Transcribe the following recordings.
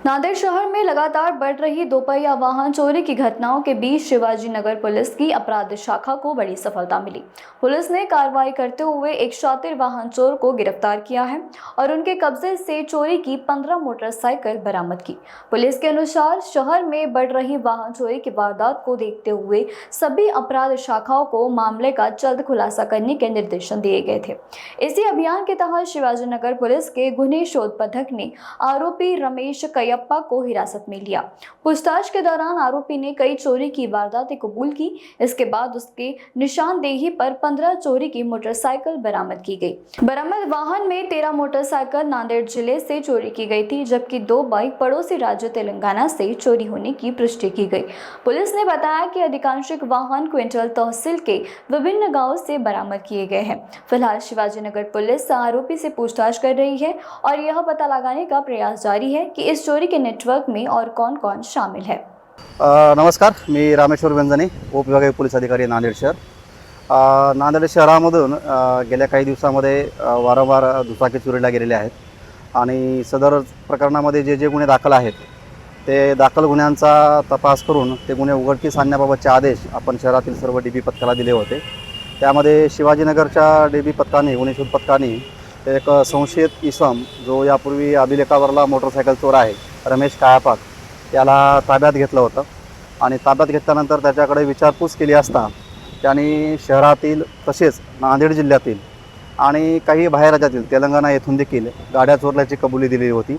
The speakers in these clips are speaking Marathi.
नांदेड़ शहर में लगातार बढ़ रही दोपहिया वाहन चोरी की घटनाओं के बीच शिवाजी नगर पुलिस की अपराध शाखा को बड़ी सफलता मिली। पुलिस ने कार्रवाई करते हुए एक शातिर वाहन चोर को गिरफ्तार किया है और उनके कब्जे से चोरी की 15 मोटरसाइकिल बरामद की। पुलिस के अनुसार शहर में बढ़ रही वाहन चोरी की वारदात को देखते हुए सभी अपराध शाखाओं को मामले का जल्द खुलासा करने के निर्देशन दिए गए थे। इसी अभियान के तहत शिवाजी नगर पुलिस के गुन्हे शोध पथक ने आरोपी रमेश कयप्पा को हिरासत में लिया। पूछताछ के दौरान आरोपी ने कई चोरी की वारदातें कबूल की। इसके बाद उसके निशानदेही पर 15 चोरी की मोटरसाइकिल बरामद की गई। बरामद वाहन में 13 मोटरसाइकिल नांदेड़ जिले से चोरी की गई थी, जबकि 2 बाइक पड़ोसी राज्य तेलंगाना से चोरी होने की पुष्टि की गई। पुलिस ने बताया कि अधिकांश वाहन क्विंटल तहसील के विभिन्न गाँवों से बरामद किए गए हैं। फिलहाल शिवाजी नगर पुलिस आरोपी से पूछताछ कर रही है और यह पता लगाने का प्रयास जारी है कि इस चोरी के नेटवर्क में और कौन-कौन शामिल है। नमस्कार, मी रामेश्वर व्यंजने, उपविभागीय पोलीस अधिकारी नांदेड शहर। नांदेड शहरामधून गेल्या काही दिवसांमध्ये वारंवार दुचाकी चोरीला गेलेल्या आहेत आणि सदर प्रकरणामध्ये जे गुन्हे दाखल आहेत ते दाखल गुन्ह्यांचा तपास करून ते गुन्हे उघडकीस आणण्याबाबतचे आदेश आपण शहरातील सर्व डीबी पथकाला दिले होते। त्यामध्ये शिवाजीनगरच्या डीबी पथकाने, गुन्हे शोध पथकाने एक संशयित इसम जो यापूर्वी अभिलेखावरला मोटरसायकल चोर आहे रमेश कयप्पा याला ताब्यात घेतलं होतं आणि ताब्यात घेतल्यानंतर त्याच्याकडे विचारपूस केली असता त्यांनी शहरातील तसेच नांदेड जिल्ह्यातील आणि काही बाहेर राज्यातील तेलंगणा येथून देखील गाड्या चोरल्याची कबुली दिली होती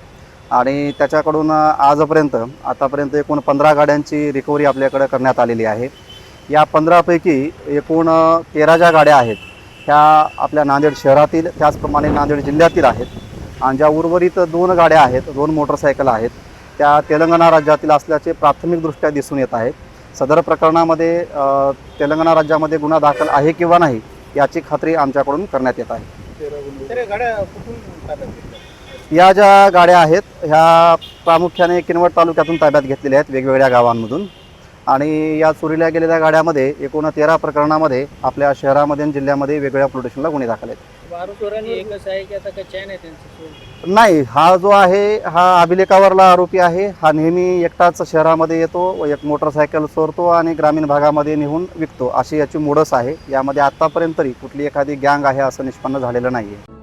आणि त्याच्याकडून आतापर्यंत एकूण 15 गाड्यांची रिकव्हरी आपल्याकडे करण्यात आलेली आहे। या 15 पैकी एकूण 13 ज्या गाड्या आहेत ह्या आपल्या नांदेड शहरातील त्याचप्रमाणे नांदेड जिल्ह्यातील आहेत आणि ज्या उर्वरित 2 गाड्या आहेत, 2 मोटरसायकल आहेत त्या तेलंगणा राज्यातील असल्याचे प्राथमिकदृष्ट्या दिसून येत आहे। सदर प्रकरणामध्ये तेलंगणा राज्यामध्ये गुन्हा दाखल आहे किंवा नाही याची खात्री आमच्याकडून करण्यात येत आहे। या ज्या गाड्या आहेत ह्या प्रामुख्याने किनवट तालुक्यातून ताब्यात घेतलेल्या आहेत, वेगवेगळ्या गावांमधून आणि या चोरीला गेलेल्या गाड्यामध्ये एकूण 13 प्रकरणामध्ये आपल्या शहरामध्ये आणि जिल्ह्यामध्ये वेगवेगळ्या पोलीस स्टेशनला गुन्हे दाखल आहेत। नाही, हा जो आहे हा अभिलेखावरला आरोपी आहे। हा नेहमी एकटाच शहरामध्ये येतो, एक मोटरसायकल चोरतो आणि ग्रामीण भागामध्ये नेऊन विकतो, अशी याची मोडस आहे। यामध्ये आतापर्यंत तरी कुठली एखादी गँग आहे असं निष्पन्न झालेलं नाही आहे।